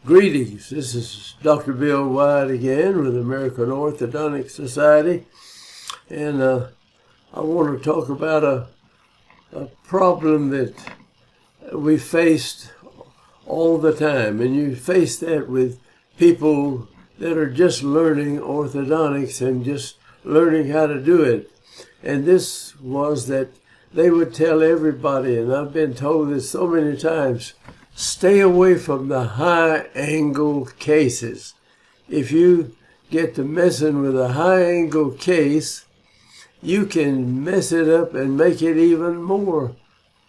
Greetings, this is Dr. Bill White again with the American Orthodontic Society, and I want to talk about a problem that we faced all the time, and you face that with people that are just learning orthodontics and just learning how to do it. And this was that they would tell everybody, and I've been told this so many times, stay away from the high-angle cases. If you get to messing with a high-angle case, you can mess it up and make it even more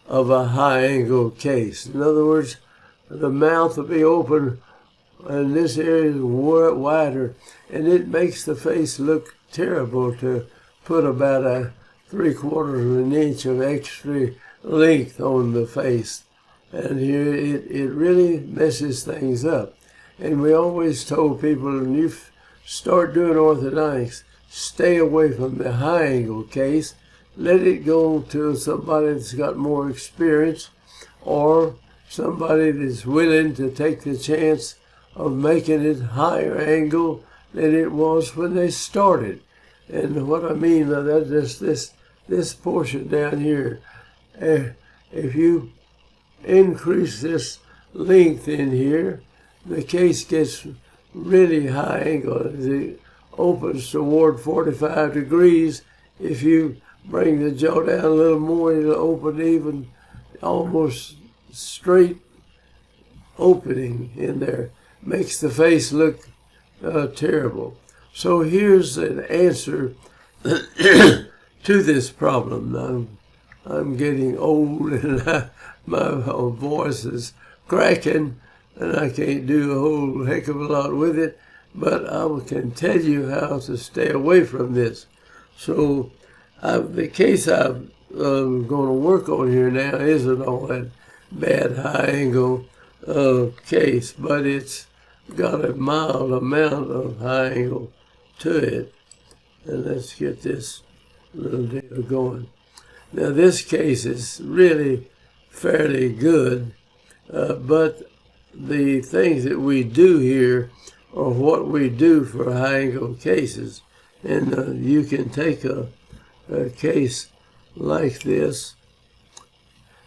of a high-angle case. In other words, the mouth will be open and this area is wider, and it makes the face look terrible to put about a 3/4 of an inch of extra length on the face. And here it really messes things up. And we always told people, when you start doing orthodontics, stay away from the high angle case. Let it go to somebody that's got more experience, or somebody that's willing to take the chance of making it higher angle than it was when they started. And what I mean by that is this portion down here. If you increase this length in here, the case gets really high angle. It opens toward 45 degrees. If you bring the jaw down a little more, it'll open even almost straight opening in there. Makes the face look terrible. So here's an answer to this problem. I'm getting old and my voice is cracking and I can't do a whole heck of a lot with it, but I can tell you how to stay away from this. So the case I'm going to work on here now isn't all that bad high angle case, but it's got a mild amount of high angle to it. And let's get this little deal going. Now this case is really fairly good, but the things that we do here are what we do for high angle cases. And you can take a case like this,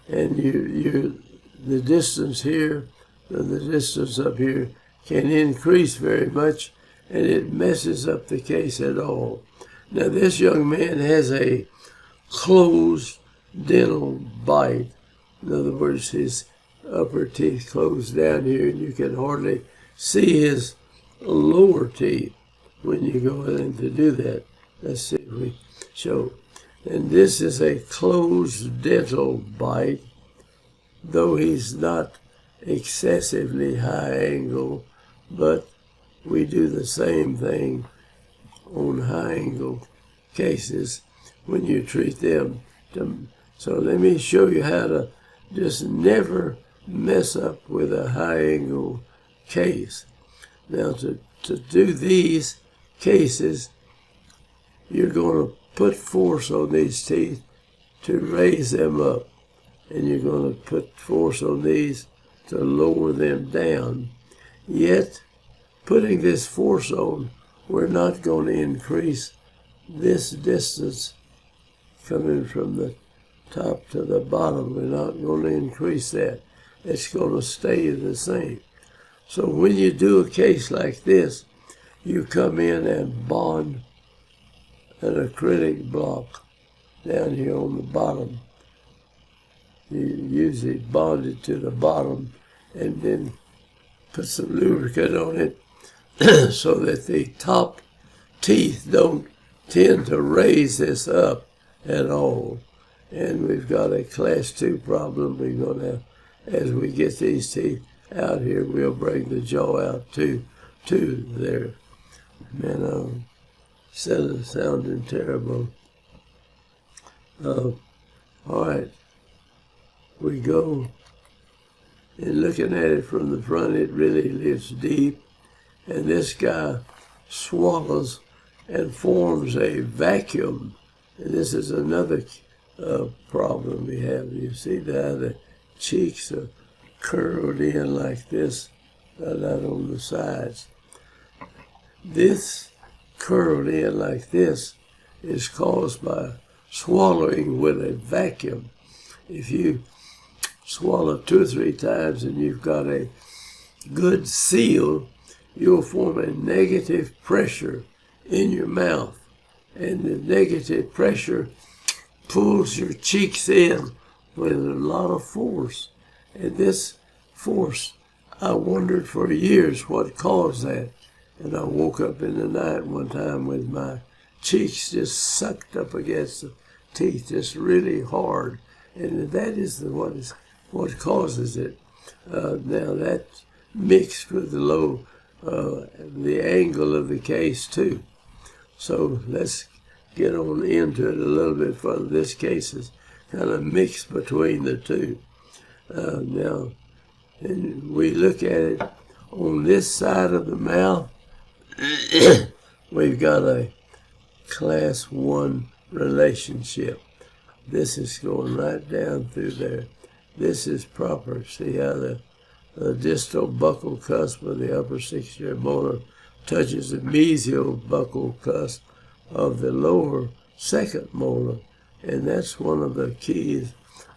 and the distance here and the distance up here can increase very much, and it messes up the case at all. Now this young man has a closed dental bite. In other words, his upper teeth closed down here, and you can hardly see his lower teeth when you go in to do that. Let's see if we show. And this is a closed dental bite, though he's not excessively high angle, but we do the same thing on high angle cases when you treat them. So let me show you how to just never mess up with a high angle case. Now to do these cases, you're going to put force on these teeth to raise them up, and you're going to put force on these to lower them down. Yet, putting this force on, we're not going to increase this distance coming from the top to the bottom. We're not going to increase that. It's going to stay the same. So when you do a case like this, you come in and bond an acrylic block down here on the bottom. You usually bond it to the bottom and then put some lubricant on it so that the top teeth don't tend to raise this up at all. And we've got a class 2 problem. We're going to, as we get these teeth out here, we'll bring the jaw out to there. Man, I'm sounding terrible. All right, we go, and looking at it from the front, it really lives deep, and this guy swallows and forms a vacuum. And this is another problem we have. You see that the cheeks are curled in like this, not on the sides. This curled in like this is caused by swallowing with a vacuum. If you swallow 2 or 3 times and you've got a good seal, you'll form a negative pressure in your mouth. And the negative pressure pulls your cheeks in with a lot of force. And this force, I wondered for years what caused that. And I woke up in the night one time with my cheeks just sucked up against the teeth, just really hard. And that is what causes it. Now that's mixed with the angle of the case too. So let's get on into it a little bit further. This case is kind of mixed between the two. Now, and we look at it on this side of the mouth, we've got a class 1 relationship. This is going right down through there. This is proper. See how the distal buccal cusp of the upper 6th molar touches the mesial buccal cusp of the lower 2nd molar. And that's one of the keys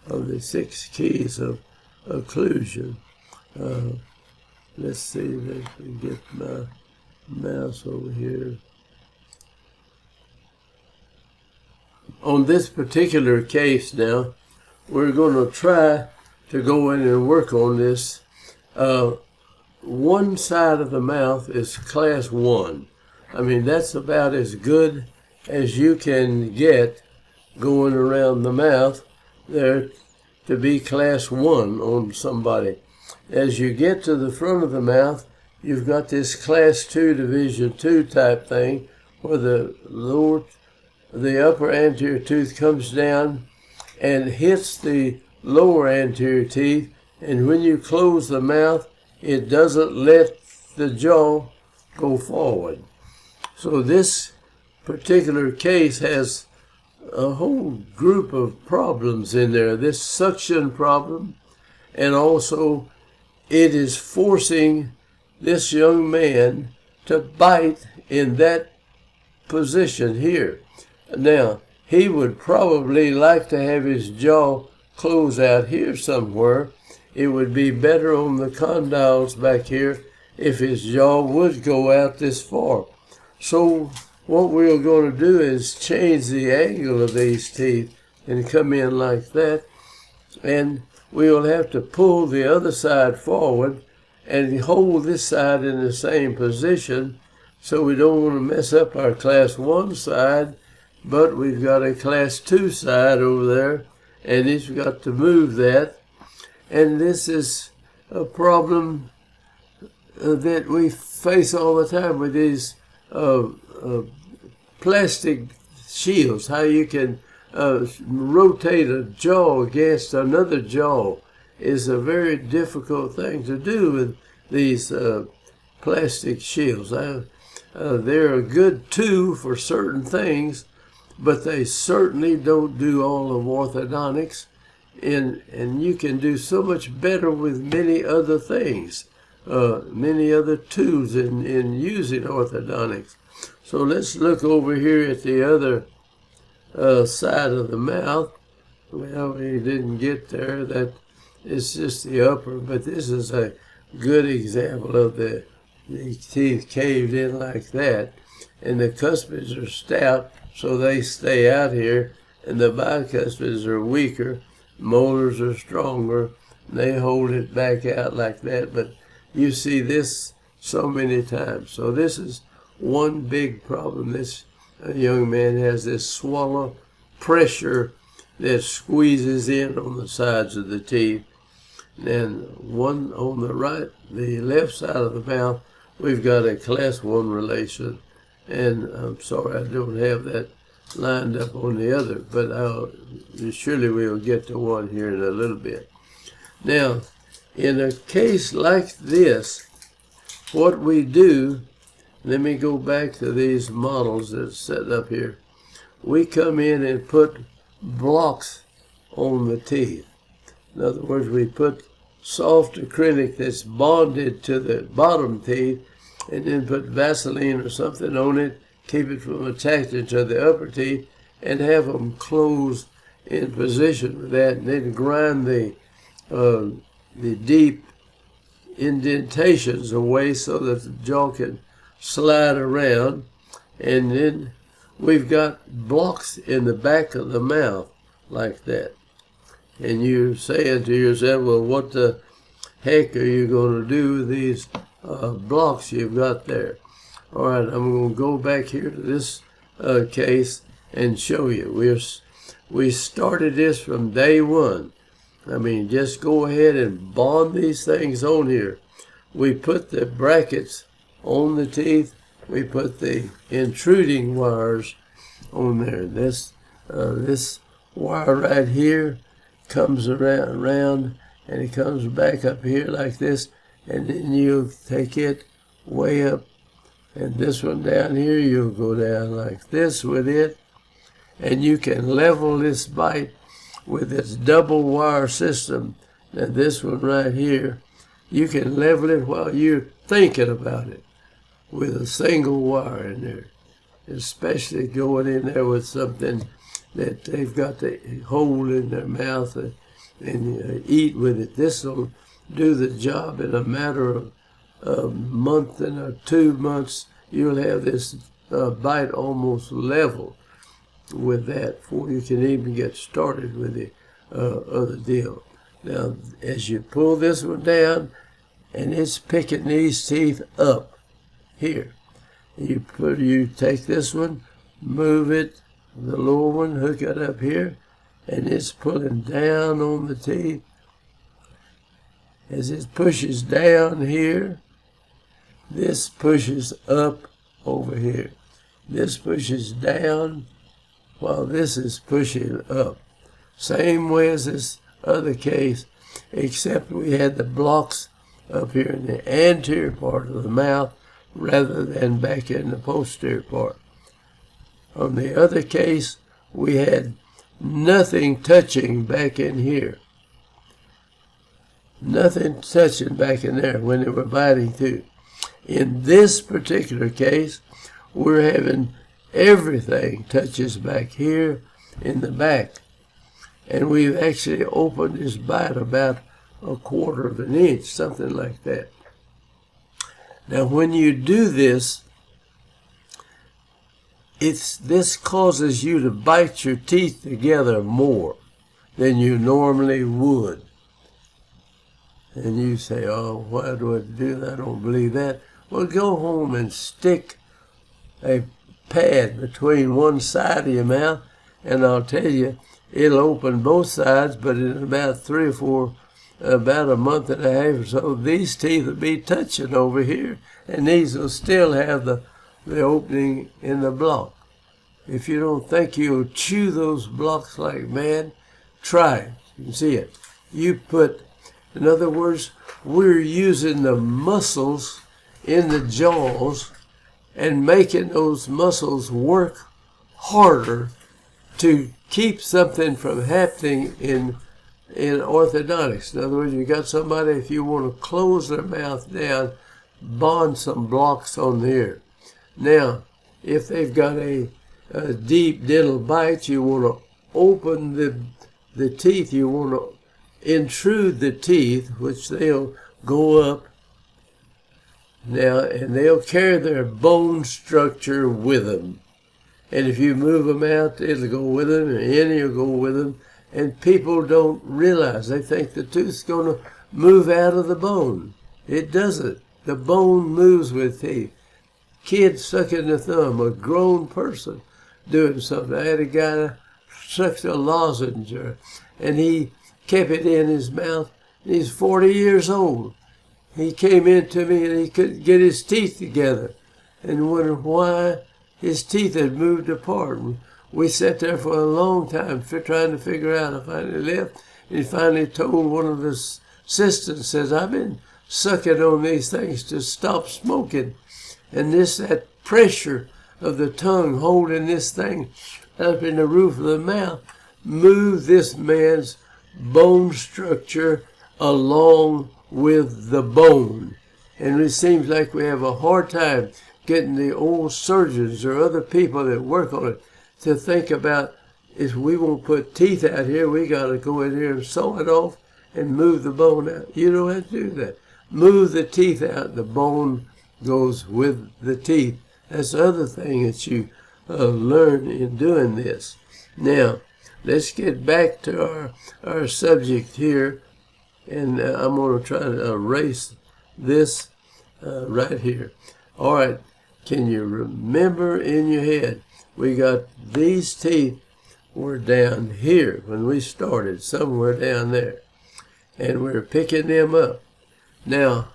of the 6 keys of occlusion. Let's see if I can get my mouse over here. On this particular case now, we're going to try to go in and work on this. One side of the mouth is class 1. I mean, that's about as good as you can get going around the mouth there to be class 1 on somebody. As you get to the front of the mouth, you've got this class 2 division 2 type thing where the upper anterior tooth comes down and hits the lower anterior teeth, and when you close the mouth, it doesn't let the jaw go forward. So this particular case has a whole group of problems in there. This suction problem, and also it is forcing this young man to bite in that position here. Now, he would probably like to have his jaw close out here somewhere. It would be better on the condyles back here if his jaw would go out this far. So what we're going to do is change the angle of these teeth and come in like that. And we will have to pull the other side forward and hold this side in the same position. So we don't want to mess up our class 1 side, but we've got a class 2 side over there, and he's got to move that. And this is a problem that we face all the time with these plastic shields, how you can rotate a jaw against another jaw is a very difficult thing to do with these plastic shields. They're a good tool for certain things, but they certainly don't do all of orthodontics, and you can do so much better with many other things, many other tools in using orthodontics. So let's look over here at the other side of the mouth. Well, we didn't get there. That is just the upper, but this is a good example of the teeth caved in like that, and the cuspids are stout, so they stay out here, and the bicuspids are weaker, molars are stronger, they hold it back out like that. But you see this so many times. So this is one big problem. This young man has this swallow pressure that squeezes in on the sides of the teeth. And one on the left side of the mouth, we've got a class 1 relation. And I'm sorry I don't have that lined up on the other, but surely we'll get to one here in a little bit. Now, in a case like this, what we do, let me go back to these models that's set up here. We come in and put blocks on the teeth. In other words, we put soft acrylic that's bonded to the bottom teeth, and then put Vaseline or something on it, keep it from attaching to the upper teeth, and have them close in position with that, and then grind the deep indentations away so that the jaw can slide around. And then we've got blocks in the back of the mouth like that. And you're saying to yourself, well, what the heck are you going to do with these blocks you've got there? All right, I'm going to go back here to this case and show you. We started this from day one. I mean, just go ahead and bond these things on here. We put the brackets on the teeth. We put the intruding wires on there. This wire right here comes around and it comes back up here like this, and then you take it way up, and this one down here, you'll go down like this with it, and you can level this bite with this double wire system. Now this one right here, you can level it while you're thinking about it with a single wire in there, especially going in there with something that they've got to hold in their mouth and eat with it. This will do the job in a matter of a month and 2 months. You'll have this bite almost level with that before you can even get started with the other deal. Now, as you pull this one down, and it's picking these teeth up here, you take this one, move it, the lower one, hook it up here, and it's pulling down on the teeth. As it pushes down here, this pushes up over here. This pushes down while this is pushing up. Same way as this other case, except we had the blocks up here in the anterior part of the mouth rather than back in the posterior part. On the other case, we had nothing touching back in here. Nothing touching back in there when they were biting through. In this particular case, we're having everything touches back here in the back. And we've actually opened this bite about 1/4 of an inch, something like that. Now, when you do this, this causes you to bite your teeth together more than you normally would. And you say, oh, why do I do that? I don't believe that. Well, go home and stick a pad between one side of your mouth, and I'll tell you, it'll open both sides, but in about 3 or 4, about a month and a half or so, these teeth will be touching over here, and these will still have the opening in the block. If you don't think you'll chew those blocks like mad, try it. You can see it. In other words, we're using the muscles in the jaws and making those muscles work harder to keep something from happening in orthodontics. In other words, you got somebody, if you want to close their mouth down, bond some blocks on there. Now, if they've got a deep dental bite, you want to open the teeth, you want to intrude the teeth, which they'll go up now, and they'll carry their bone structure with them. And if you move them out, it'll go with them, and in will go with them. And people don't realize, they think the tooth's going to move out of the bone. It doesn't. The bone moves with teeth. Kid sucking the thumb, a grown person doing something. I had a guy that sucked a lozenge, and he kept it in his mouth. He's 40 years old. He came in to me and he couldn't get his teeth together and wondered why his teeth had moved apart. We sat there for a long time trying to figure out. I finally left, and he finally told one of his assistants, says, I've been sucking on these things to stop smoking. And that pressure of the tongue holding this thing up in the roof of the mouth moved this man's bone structure along with the bone. And it seems like we have a hard time getting the old surgeons or other people that work on it to think about, if we won't put teeth out here, we got to go in here and saw it off and move the bone out. You don't have to do that. Move the teeth out. The bone goes with the teeth. That's the other thing that you learn in doing this. Now, let's get back to our subject here. And I'm going to try to erase this right here. All right. Can you remember in your head, we got these teeth were down here when we started, somewhere down there. And we're picking them up. Now,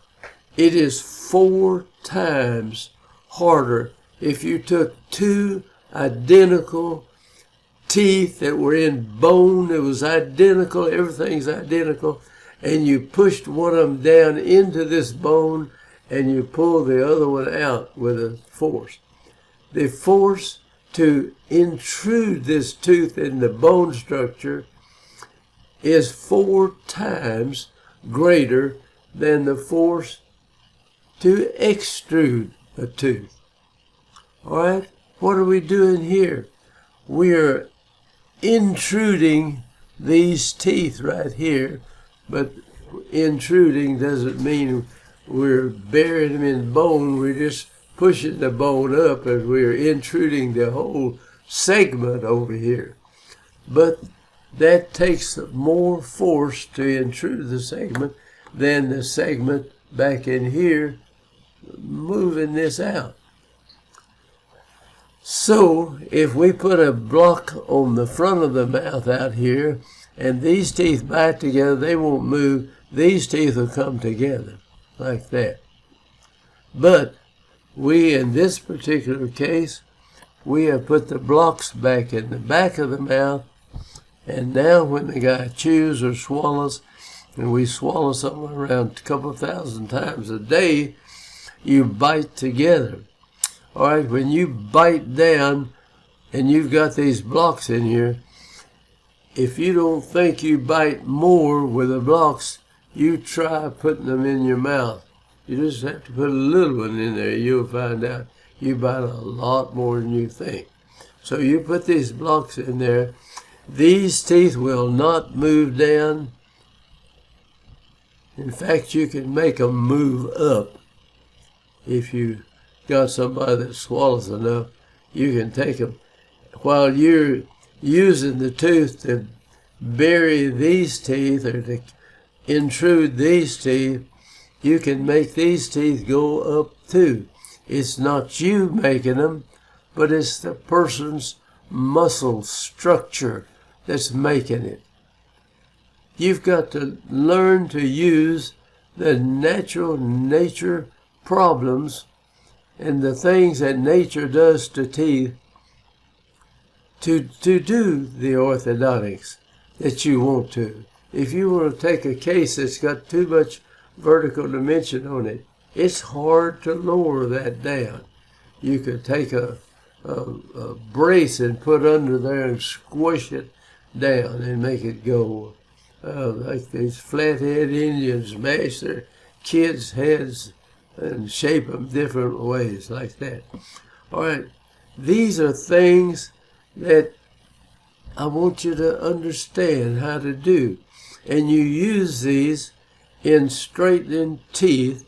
it is 4 times harder if you took 2 identical teeth that were in bone, it was identical, everything's identical, and you pushed one of them down into this bone and you pull the other one out with a force. The force to intrude this tooth in the bone structure is 4 times greater than the force to extrude a tooth. All right, what are we doing here? We are intruding these teeth right here, but intruding doesn't mean we're burying them in bone. We're just pushing the bone up as we're intruding the whole segment over here. But that takes more force to intrude the segment than the segment back in here moving this out. So if we put a block on the front of the mouth out here and these teeth bite together, they won't move. These teeth will come together like that. But we, in this particular case, we have put the blocks back in the back of the mouth, and now when the guy chews or swallows, and we swallow something around a couple thousand times a day, you bite together. All right, when you bite down and you've got these blocks in here, if you don't think you bite more with the blocks, you try putting them in your mouth. You just have to put a little one in there. You'll find out you bite a lot more than you think. So you put these blocks in there. These teeth will not move down. In fact, you can make them move up. If you got somebody that swallows enough, you can take them. While you're using the tooth to bury these teeth or to intrude these teeth, you can make these teeth go up too. It's not you making them, but it's the person's muscle structure that's making it. You've got to learn to use the natural nature problems and the things that nature does to teeth to do the orthodontics that you want to. If you want to take a case that's got too much vertical dimension on it, it's hard to lower that down. You could take a brace and put under there and squish it down and make it go. Like these flathead Indians mash their kids' heads and shape them different ways like that. All right, these are things that I want you to understand how to do. And you use these in straightening teeth,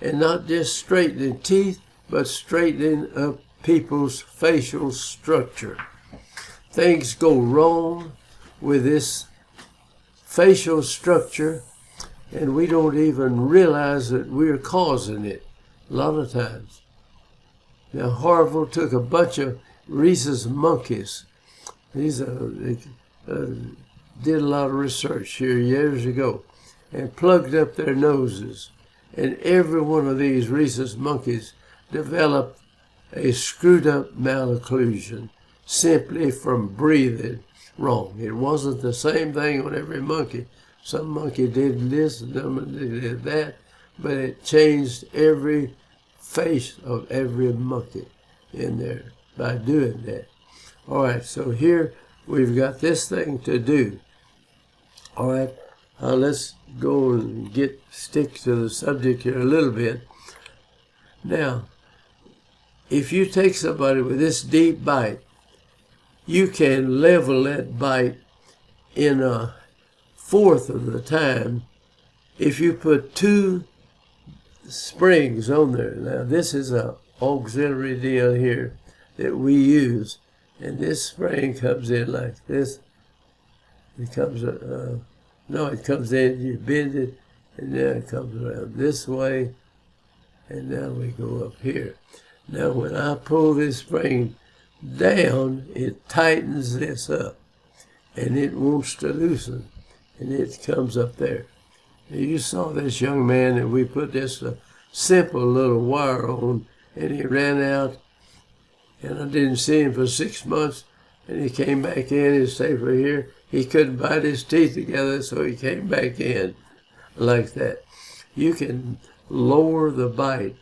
and not just straightening teeth, but straightening up people's facial structure. Things go wrong with this facial structure, and we don't even realize that we're causing it a lot of times. Now, Harville took a bunch of rhesus monkeys. These did a lot of research here years ago and plugged up their noses. And every one of these rhesus monkeys developed a screwed up malocclusion simply from breathing wrong. It wasn't the same thing on every monkey. Some monkey did this and some did that, but it changed every face of every monkey in there by doing that. All right, so here we've got this thing to do. All right, let's go and stick to the subject here a little bit. Now, if you take somebody with this deep bite, you can level that bite in a fourth of the time if you put 2 springs on there. Now, this is an auxiliary deal here that we use, and this spring comes in like this. It comes, it comes in, you bend it, and then it comes around this way, and now we go up here. Now, when I pull this spring down, it tightens this up, and it wants to loosen, and it comes up there. Now, you saw this young man that we put this simple little wire on, and he ran out, and I didn't see him for 6 months, and he came back in and stayed for here. He couldn't bite his teeth together, so he came back in like that. You can lower the bite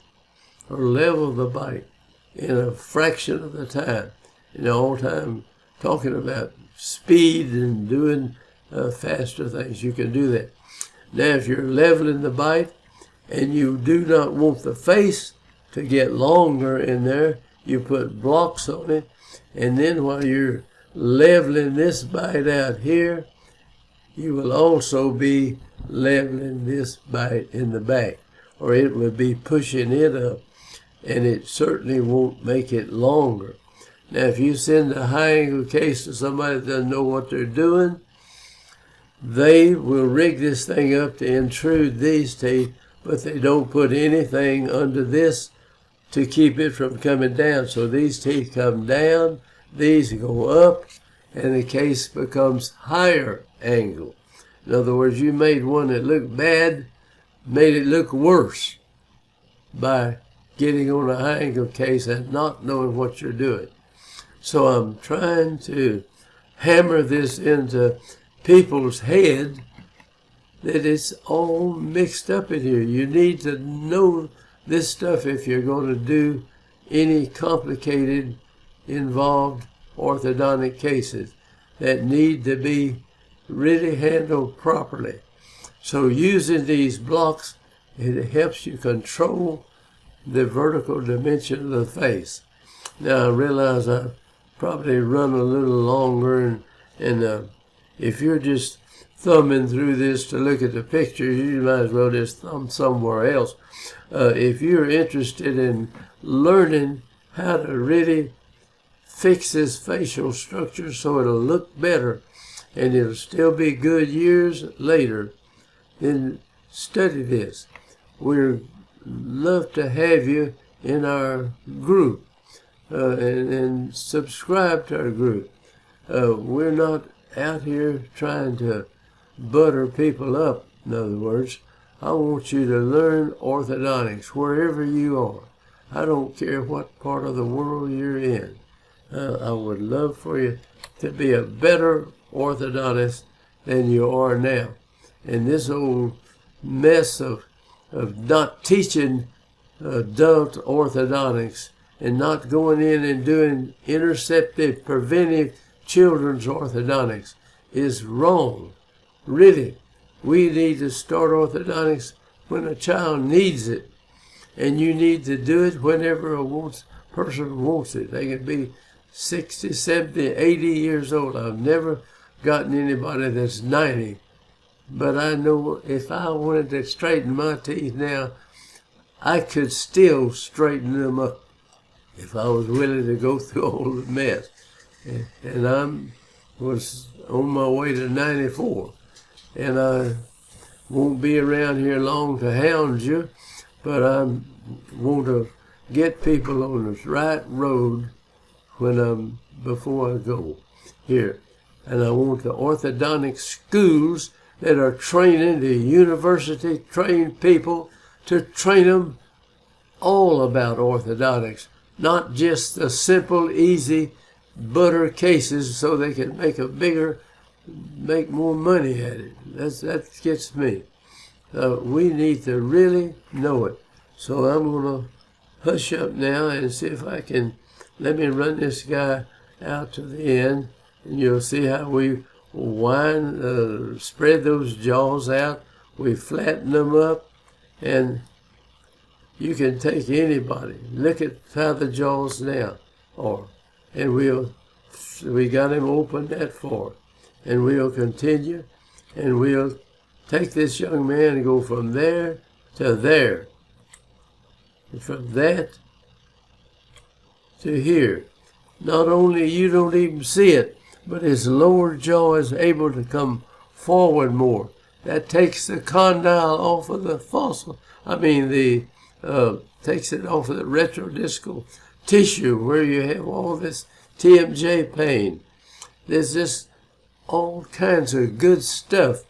or level the bite in a fraction of the time. All the time talking about speed and doing faster things. You can do that. Now, if you're leveling the bite and you do not want the face to get longer in there, you put blocks on it, and then while you're leveling this bite out here, you will also be leveling this bite in the back, or it will be pushing it up, and it certainly won't make it longer. Now, if you send a high angle case to somebody that doesn't know what they're doing, they will rig this thing up to intrude these teeth, but they don't put anything under this to keep it from coming down. So these teeth come down, these go up, and the case becomes higher angle. In other words, you made one that looked bad, made it look worse by getting on a high angle case and not knowing what you're doing. So I'm trying to hammer this into people's head that it's all mixed up in here. You need to know this stuff if you're going to do any complicated, involved orthodontic cases that need to be really handled properly. So using these blocks, it helps you control the vertical dimension of the face. Now, I realize I've probably run a little longer, and if you're just thumbing through this to look at the pictures, you might as well just thumb somewhere else. If you're interested in learning how to really fix this facial structure so it'll look better and it'll still be good years later, then study this. We'd love to have you in our group and subscribe to our group. We're not out here trying to butter people up, in other words. I want you to learn orthodontics wherever you are. I don't care what part of the world you're in. I would love for you to be a better orthodontist than you are now. And this old mess of not teaching adult orthodontics and not going in and doing interceptive, preventive children's orthodontics is wrong. Really, we need to start orthodontics when a child needs it. And you need to do it whenever a person wants it. They can be 60, 70, 80 years old. I've never gotten anybody that's 90. But I know if I wanted to straighten my teeth now, I could still straighten them up if I was willing to go through all the mess. And I was on my way to 94. And I won't be around here long to hound you, but I want to get people on the right road before I go here. And I want the orthodontic schools that are training the university-trained people to train them all about orthodontics, not just the simple, easy butter cases so they can make more money at it. That gets me. We need to really know it. So I'm going to hush up now and see if I can, let me run this guy out to the end, and you'll see how we spread those jaws out. We flatten them up, and you can take anybody. Look at how the jaws now are, and we got him open that far, and we'll continue, and we'll take this young man and go from there to there, and from that to here. Not only you don't even see it, but his lower jaw is able to come forward more. That takes the condyle off of the fossil. Takes it off of the retrodiscal tissue where you have all this TMJ pain. There's just all kinds of good stuff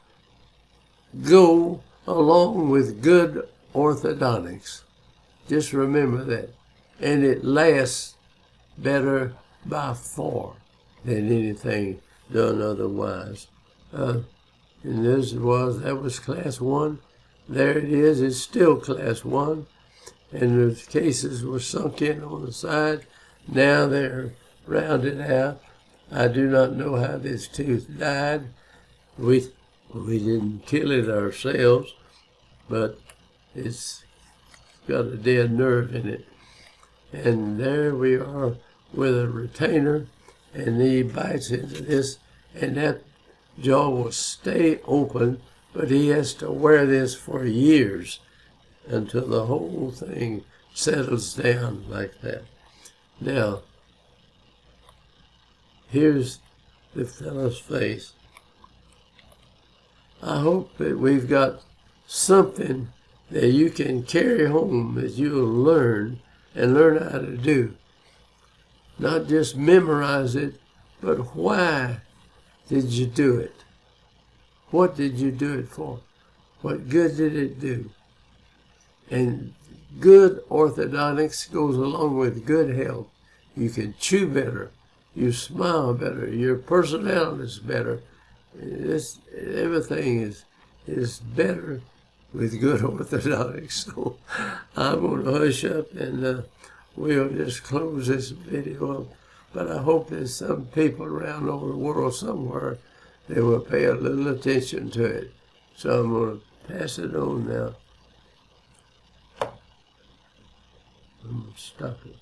go along with good orthodontics. Just remember that. And it lasts better by far than anything done otherwise. And that was class 1. There it is. It's still class 1. And the cases were sunk in on the side. Now they're rounded out. I do not know how this tooth died. We didn't kill it ourselves, but it's got a dead nerve in it. And there we are with a retainer, and he bites into this, and that jaw will stay open, but he has to wear this for years until the whole thing settles down like that. Now, here's the fellow's face. I hope that we've got something that you can carry home that you'll learn and learn how to do. Not just memorize it, but why did you do it? What did you do it for? What good did it do? And good orthodontics goes along with good health. You can chew better. You smile better. Your personality is better. Everything is better with good orthodontics. So I'm going to hush up, and we'll just close this video up. But I hope there's some people around over the world somewhere that will pay a little attention to it. So I'm going to pass it on now. I'm going to stop it.